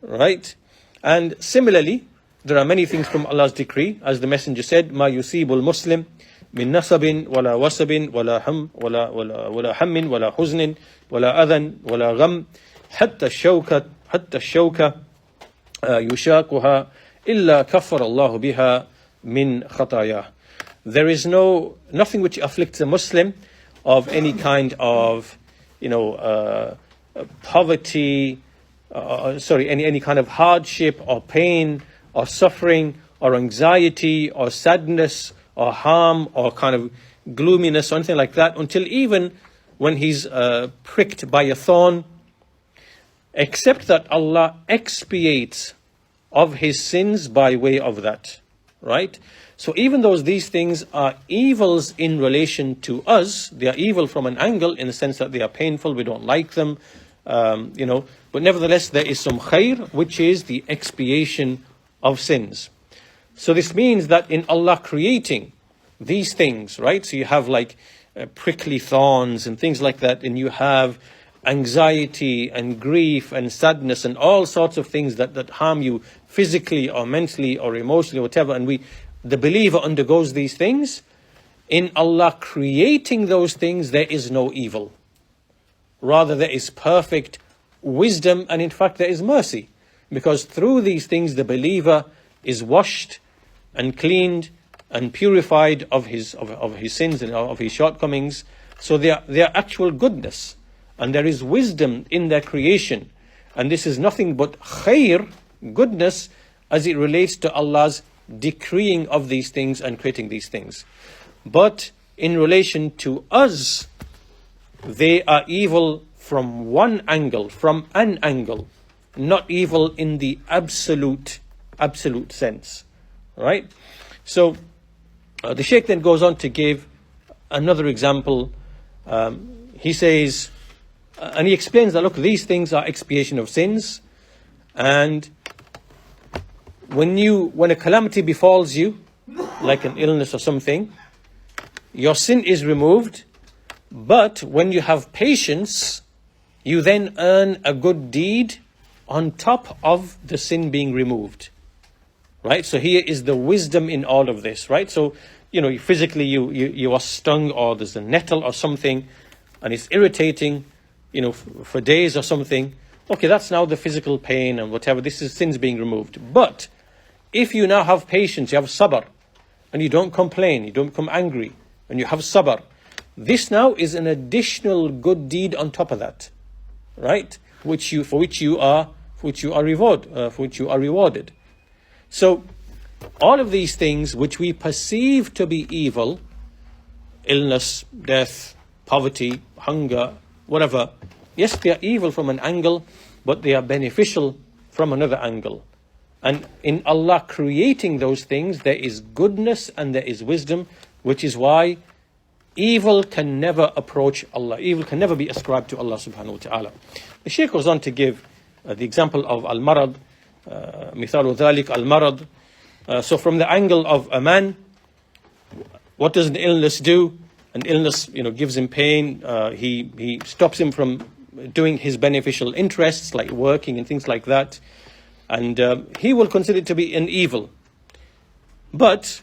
Right? And similarly, there are many things from Allah's decree, as the Messenger said, مَا يُصِيبُ الْمُسْلِمِ مِن نَصَبٍ وَلَا وَصَبٍ وَلَا هَمٍ وَلَا حُزْنٍ وَلَا أَذًى وَلَا غَمٍ حَتَّى الشَّوْكَ يُشَاقُهَا إِلَّا كَفَّرَ اللَّهُ بِهَا مِنْ خَطَايَاهُ. There is nothing which afflicts a Muslim of any kind of, poverty, any kind of hardship or pain or suffering or anxiety or sadness or harm or kind of gloominess or anything like that, until even when he's pricked by a thorn, except that Allah expiates of his sins by way of that. Right? So even though these things are evils in relation to us, they are evil from an angle in the sense that they are painful, we don't like them, but nevertheless there is some khair, which is the expiation of sins. So this means that in Allah creating these things, right? So you have like prickly thorns and things like that, and you have anxiety and grief and sadness and all sorts of things that harm you physically or mentally or emotionally or whatever, and the believer undergoes these things. In Allah creating those things, there is no evil. Rather, there is perfect wisdom, and in fact there is mercy, because through these things the believer is washed and cleaned and purified of his sins and of his shortcomings. So they are actual goodness, and there is wisdom in their creation, and this is nothing but khair, goodness, as it relates to Allah's decreeing of these things and creating these things. But in relation to us, they are evil from one angle, from an angle, not evil in the absolute sense. Right? So the Shaykh then goes on to give another example. He says, and he explains that, look, these things are expiation of sins, and when a calamity befalls you, like an illness or something, your sin is removed, but when you have patience, you then earn a good deed on top of the sin being removed. Right? So here is the wisdom in all of this, right? So, physically you are stung, or there's a nettle or something, and it's irritating, for days or something, okay, that's now the physical pain and whatever. This is sins being removed. But if you now have patience, you have sabr, and you don't complain, you don't become angry, and you have sabr, this now is an additional good deed on top of that, right? For which you are rewarded. So all of these things which we perceive to be evil, illness, death, poverty, hunger, whatever, yes, they are evil from an angle, but they are beneficial from another angle. And in Allah creating those things, there is goodness and there is wisdom, which is why evil can never approach Allah. Evil can never be ascribed to Allah subhanahu wa ta'ala. The Shaykh goes on to give the example of al-marad, mithalu dhalik al-marad. So from the angle of a man, what does an illness do? An illness, gives him pain. He stops him from doing his beneficial interests, like working and things like that. And he will consider it to be an evil. But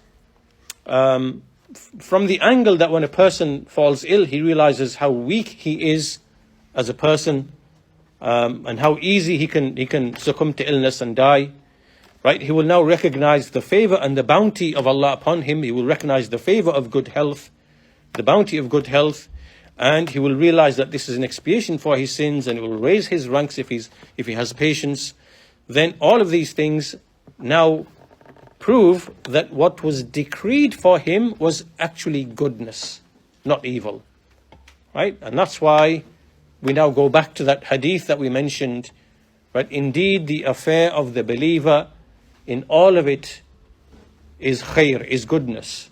from the angle that when a person falls ill, he realizes how weak he is as a person, and how easy he can succumb to illness and die. Right? He will now recognize the favor and the bounty of Allah upon him. He will recognize the favor of good health, the bounty of good health, and he will realize that this is an expiation for his sins, and it will raise his ranks if he has patience. Then all of these things now prove that what was decreed for him was actually goodness, not evil. Right? And that's why we now go back to that hadith that we mentioned. Right? Indeed, the affair of the believer, in all of it, is khair, is goodness.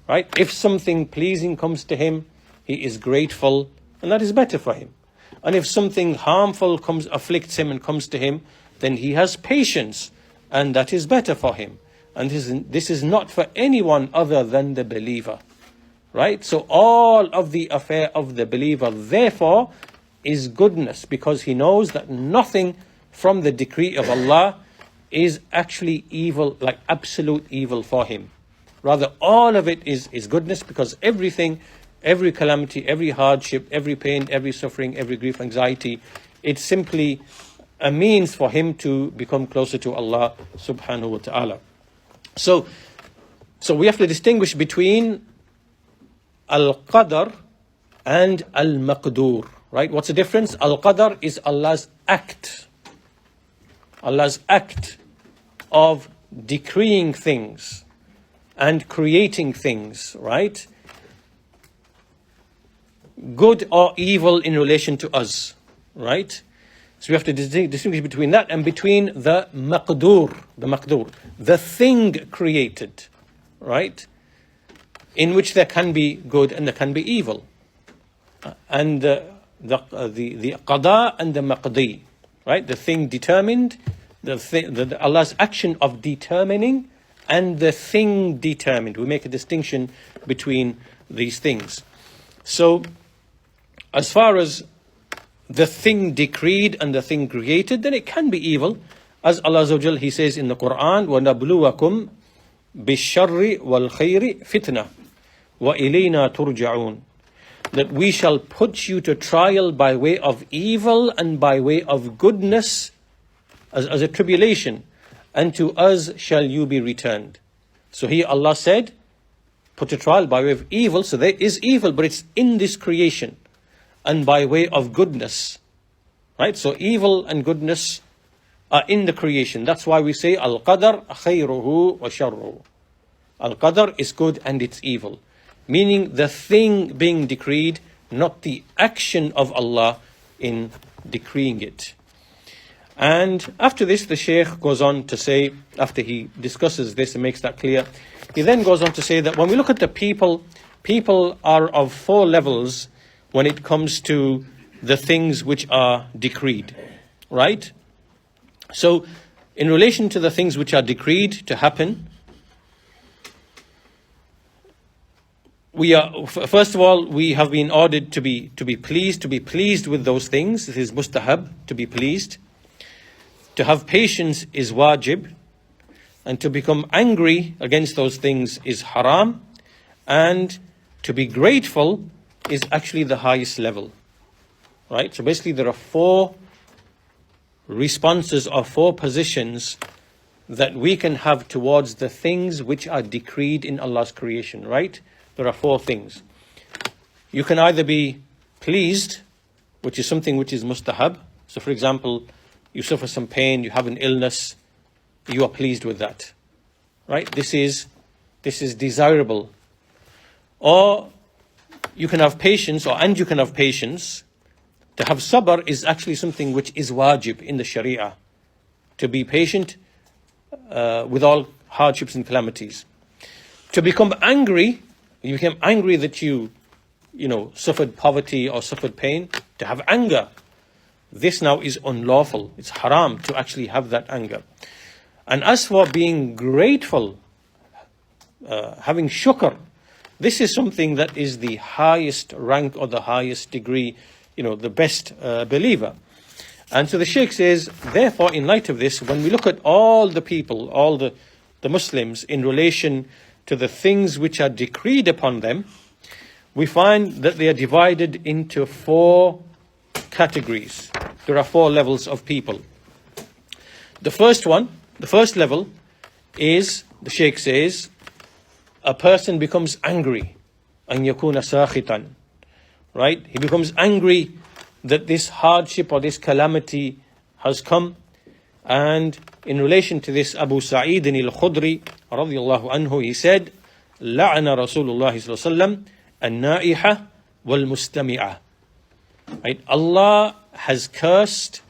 Right? If something pleasing comes to him, he is grateful, and that is better for him. And if something harmful afflicts him and comes to him, then he has patience, and that is better for him. And this is not for anyone other than the believer. Right? So all of the affair of the believer, therefore, is goodness, because he knows that nothing from the decree of Allah is actually evil, like absolute evil for him. Rather, all of it is goodness, because everything, every calamity, every hardship, every pain, every suffering, every grief, anxiety, it's simply a means for him to become closer to Allah subhanahu wa ta'ala. So we have to distinguish between al-qadar and al-maqdur. Right? What's the difference? Al-qadar is Allah's act. Allah's act of decreeing things and creating things, right? Good or evil in relation to us, right? So we have to distinguish between that and between the maqdur, the thing created, right? In which there can be good and there can be evil. And the qada and the maqdi, right? The thing determined, Allah's action of determining, and the thing determined. We make a distinction between these things. So, as far as the thing decreed and the thing created, then it can be evil. As Allah Azza wa Jal, He says in the Quran, وَنَبْلُوَكُمْ بِالشَّرِّ وَالْخَيْرِ فِتْنَةً وَإِلَيْنَا تُرْجَعُونَ. That we shall put you to trial by way of evil and by way of goodness, as a tribulation, and to us shall you be returned. So here Allah said, put to trial by way of evil. So there is evil, but it's in this creation, and by way of goodness. Right? So evil and goodness are in the creation. That's why we say al-qadar khayruhu wa sharruhu. Al-qadar is good and it's evil. Meaning the thing being decreed, not the action of Allah in decreeing it. And after this, the Shaykh goes on to say, after he discusses this and makes that clear, he then goes on to say that when we look at the people are of 4 levels when it comes to the things which are decreed. Right? So, in relation to the things which are decreed to happen, first of all, we have been ordered to be pleased with those things. It is mustahab to be pleased. To have patience is wajib, and to become angry against those things is haram, and to be grateful is actually the highest level. right? So basically there are 4 responses or 4 positions that we can have towards the things which are decreed in Allah's creation, right? There are 4 things. You can either be pleased, which is something which is mustahab. So for example, you suffer some pain, you have an illness, you are pleased with that, right? This is desirable. Or you can have patience, and you can have patience. To have sabr is actually something which is wajib in the Sharia. To be patient with all hardships and calamities. To become angry, you became angry that you suffered poverty or suffered pain. To have anger, this now is unlawful. It's haram to actually have that anger. And as for being grateful, having shukr, this is something that is the highest rank or the highest degree, the best believer. And so the Shaykh says, therefore, in light of this, when we look at all the people, all the Muslims in relation to the things which are decreed upon them, we find that they are divided into 4 categories. There are 4 levels of people. The first level is, the Shaykh says, a person becomes angry, an yakuna sakhitan, right? He becomes angry that this hardship or this calamity has come. And in relation to this, Abu Sa'id al-Khudri radiyallahu anhu, he said, la'ana Rasulullah sallallahu alaihi wasallam an-na'iha wal-mustami'ah. Right? Allah has cursed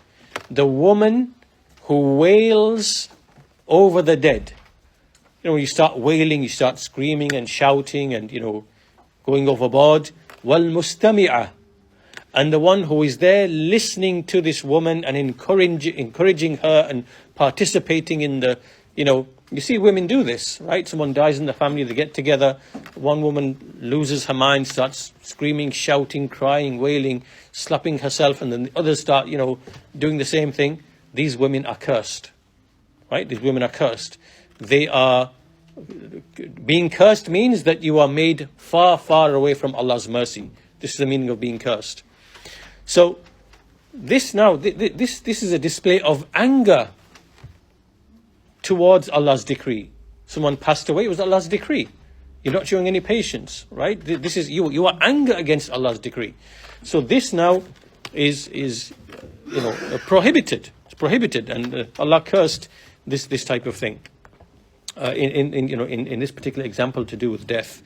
the woman who wails over the dead. When you start wailing, you start screaming and shouting and, going overboard. Wal-mustami'ah. And the one who is there listening to this woman and encouraging her and participating in the, you see women do this, right? Someone dies in the family, they get together. One woman loses her mind, starts screaming, shouting, crying, wailing, slapping herself, and then the others start, doing the same thing. These women are cursed, right? These women are cursed. They are, being cursed means that you are made far, far away from Allah's mercy. This is the meaning of being cursed. So this now, this is a display of anger towards Allah's decree. Someone passed away, it was Allah's decree. You're not showing any patience, right? This is you are anger against Allah's decree. So this now is prohibited. It's prohibited, and Allah cursed this type of thing. In this particular example, to do with death,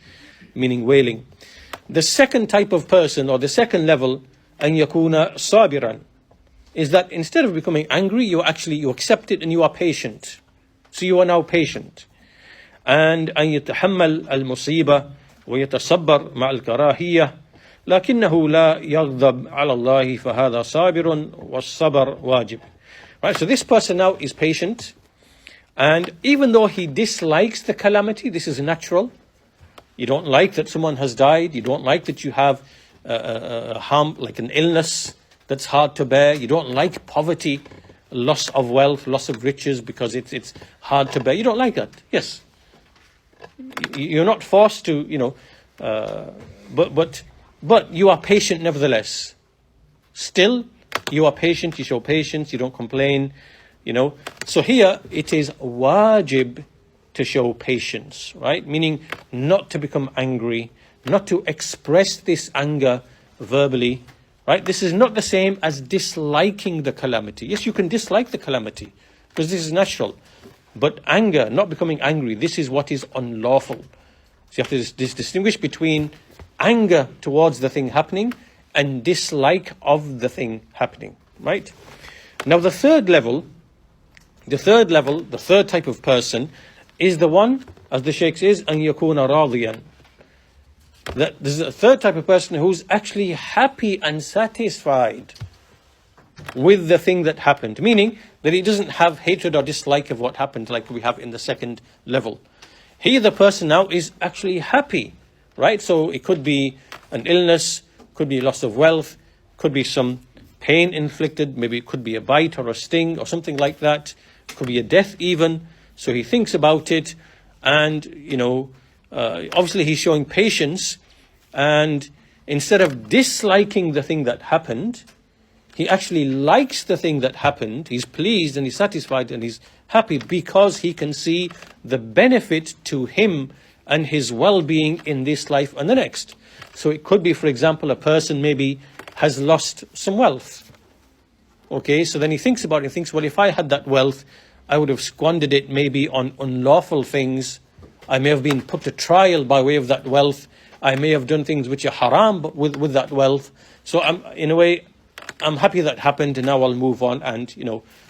meaning wailing. The second type of person, or the second level, an yakuna sabiran, is that instead of becoming angry, you accept it and you are patient. So you are now patient. And أن يتحمل المصيبة ويتصبر مع الكراهية لكنه لا يغضب على الله فهذا صابر والصبر واجب. Right, so this person now is patient, and even though he dislikes the calamity, this is natural. You don't like that someone has died. You don't like that you have harm, like an illness that's hard to bear. You don't like poverty, loss of wealth, loss of riches, because it's hard to bear. You don't like that. Yes. You're not forced to, but you are patient nevertheless. Still, you are patient, you show patience, you don't complain, So here, it is wajib to show patience, right? Meaning not to become angry, not to express this anger verbally, right? This is not the same as disliking the calamity. Yes, you can dislike the calamity, because this is natural. But anger, not becoming angry, this is what is unlawful. So you have to distinguish between anger towards the thing happening and dislike of the thing happening, right? Now the third type of person is the one, as the Shaykh says, an yakuna radiyan. That this is a third type of person who's actually happy and satisfied with the thing that happened, meaning that he doesn't have hatred or dislike of what happened like we have in the second level. Here the person now is actually happy, right? So it could be an illness, could be loss of wealth, could be some pain inflicted, maybe it could be a bite or a sting or something like that, it could be a death even. So he thinks about it, and obviously he's showing patience, and instead of disliking the thing that happened, He actually likes the thing that happened. He's pleased and he's satisfied and he's happy because he can see the benefit to him and his well-being in this life and the next. So it could be, for example, a person maybe has lost some wealth. Okay, so then he thinks about it, he thinks, well, if I had that wealth, I would have squandered it maybe on unlawful things. I may have been put to trial by way of that wealth. I may have done things which are haram with that wealth. So in a way, I'm happy that happened, and now I'll move on and,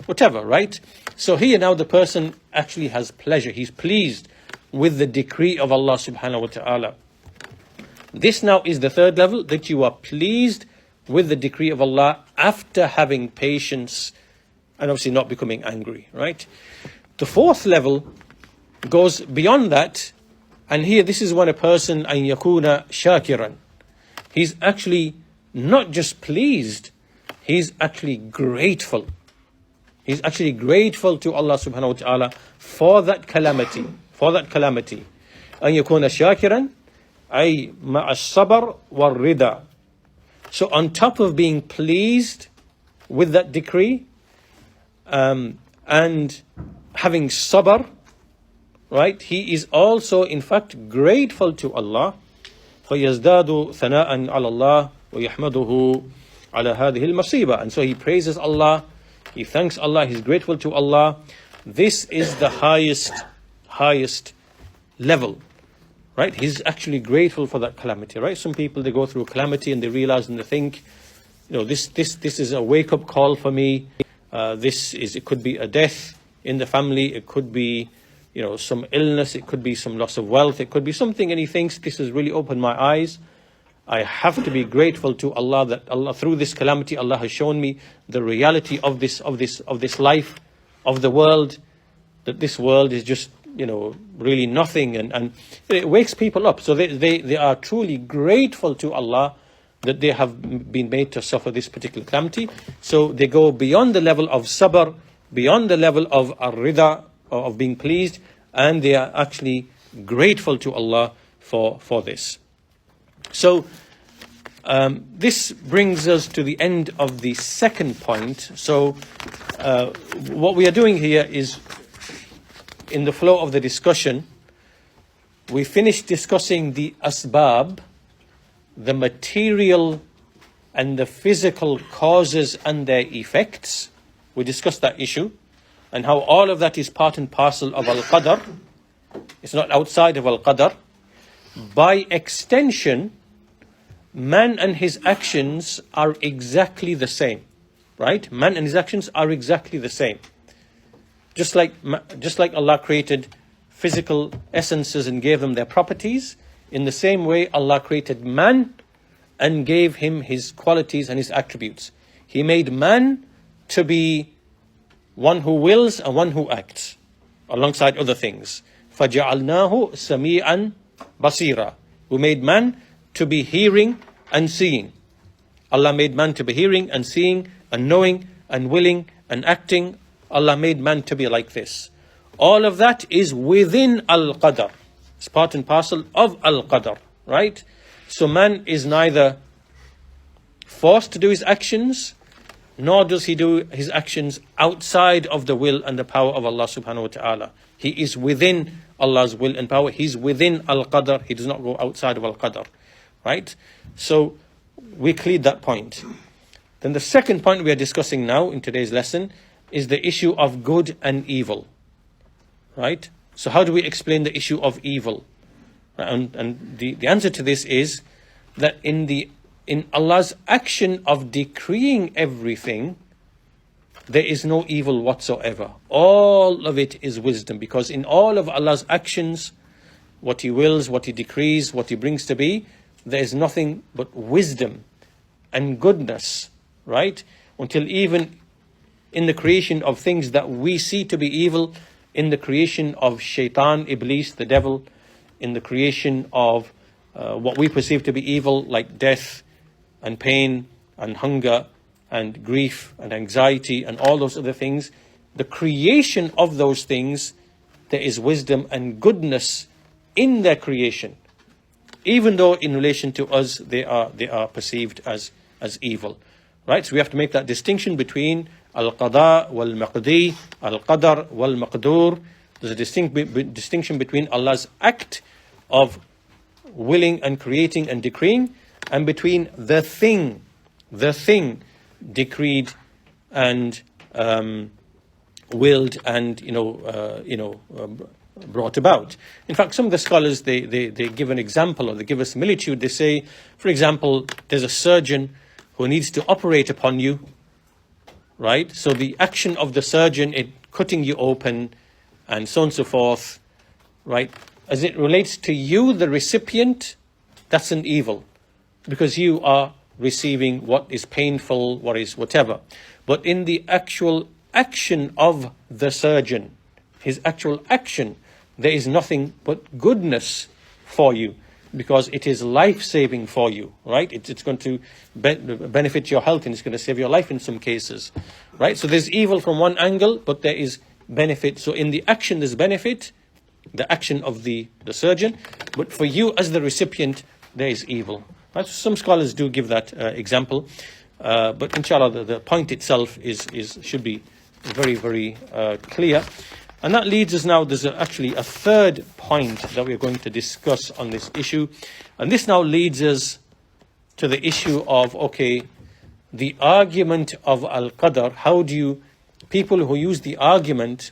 whatever, right? So here now the person actually has pleasure. He's pleased with the decree of Allah subhanahu wa ta'ala. This now is the third level, that you are pleased with the decree of Allah after having patience and obviously not becoming angry, right? The fourth level goes beyond that, and here this is when a person an yakuna shakiran. He's actually not just pleased, he's actually grateful. He's actually grateful to Allah subhanahu wa ta'ala for that calamity. An yakuna shakiran ay ma'as sabr wal rida. So on top of being pleased with that decree, and having sabr, right, he is also in fact grateful to Allah. فَيَزْدَادُ ثَنَاءً عَلَى اللَّهِ وَيَحْمَدُهُ عَلَى هَذِهِ الْمَصِيبَةِ. And so he praises Allah, he thanks Allah, he's grateful to Allah. This is the highest level, right? He's actually grateful for that calamity, right? Some people, they go through a calamity and they realize and they think, this is a wake-up call for me. It could be a death in the family, it could be some illness, it could be some loss of wealth, it could be something, and he thinks, this has really opened my eyes. I have to be grateful to Allah that Allah, through this calamity, Allah has shown me the reality of this life, of the world, that this world is just really nothing, and it wakes people up. So they are truly grateful to Allah that they have been made to suffer this particular calamity. So they go beyond the level of sabr, beyond the level of ar-rida, of being pleased, and they are actually grateful to Allah for this. So this brings us to the end of the second point. So what we are doing here is, in the flow of the discussion, we finished discussing the asbab, the material and the physical causes and their effects. We discussed that issue, and how all of that is part and parcel of al-qadr. It's not outside of al-qadr. By extension, man and his actions are exactly the same, right? Man and his actions are exactly the same. Just like Allah created physical essences and gave them their properties, in the same way Allah created man and gave him his qualities and his attributes. He made man to be one who wills and one who acts, alongside other things. فَجَعَلْنَاهُ سَمِيعًا بَصِيرًا. We made man to be hearing and seeing. Allah made man to be hearing and seeing and knowing and willing and acting. Allah made man to be like this. All of that is within al-qadr. It's part and parcel of al-qadr, right? So man is neither forced to do his actions, nor does he do his actions outside of the will and the power of Allah subhanahu wa ta'ala. He is within Allah's will and power. He's within al-qadr. He does not go outside of al-qadr, right? So we cleared that point. Then the second point we are discussing now in today's lesson is the issue of good and evil, right? So how do we explain the issue of evil? And the answer to this is that in Allah's action of decreeing everything, there is no evil whatsoever. All of it is wisdom, because in all of Allah's actions, what He wills, what He decrees, what He brings to be, there is nothing but wisdom and goodness, right? Until even in the creation of things that we see to be evil, in the creation of shaitan, Iblis, the devil, in the creation of what we perceive to be evil, like death and pain and hunger and grief and anxiety and all those other things, the creation of those things, there is wisdom and goodness in their creation, even though in relation to us they are perceived as evil, Right? So we have to make that distinction between al-qada wal-maqdi, al-qadar wal-maqdur. There's a distinction between Allah's act of willing and creating and decreeing, and between the thing decreed and willed and brought about. In fact, some of the scholars they give an example, or they give a similitude. They say, for example, there's a surgeon who needs to operate upon you, right? So the action of the surgeon in cutting you open and so on and so forth, right? As it relates to you, the recipient, that's an evil, because you are receiving what is painful, what is whatever. But in the actual action of the surgeon, his actual action, there is nothing but goodness for you, because it is life-saving for you, right? It's going to benefit your health, and it's going to save your life in some cases, right? So there's evil from one angle, but there is benefit. So in the action there's benefit, the action of the surgeon, but for you as the recipient there is evil. Right? So some scholars do give that example, but inshallah the point itself should be very, very clear. And that leads us now, there's actually a third point that we're going to discuss on this issue. And this now leads us to the issue of, the argument of al-qadr. How do you, people who use the argument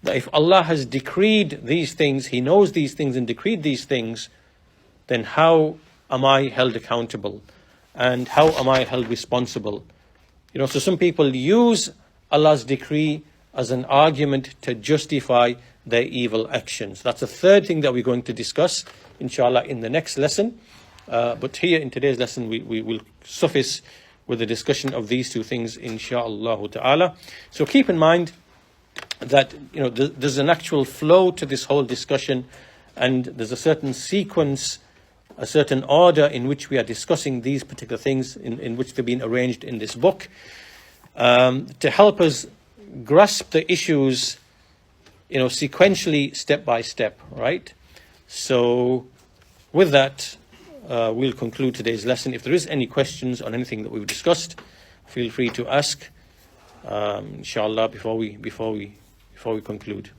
that if Allah has decreed these things, He knows these things and decreed these things, then how am I held accountable? And how am I held responsible? So some people use Allah's decree as an argument to justify their evil actions. That's the third thing that we're going to discuss, inshallah, in the next lesson. But here in today's lesson, we will suffice with the discussion of these two things, inshallah ta'ala. So keep in mind that there's an actual flow to this whole discussion, and there's a certain sequence, a certain order in which we are discussing these particular things, in which they've been arranged in this book, to help us grasp the issues, sequentially, step by step, right? So with that, we'll conclude today's lesson. If there is any questions on anything that we've discussed, feel free to ask, inshallah, before we conclude.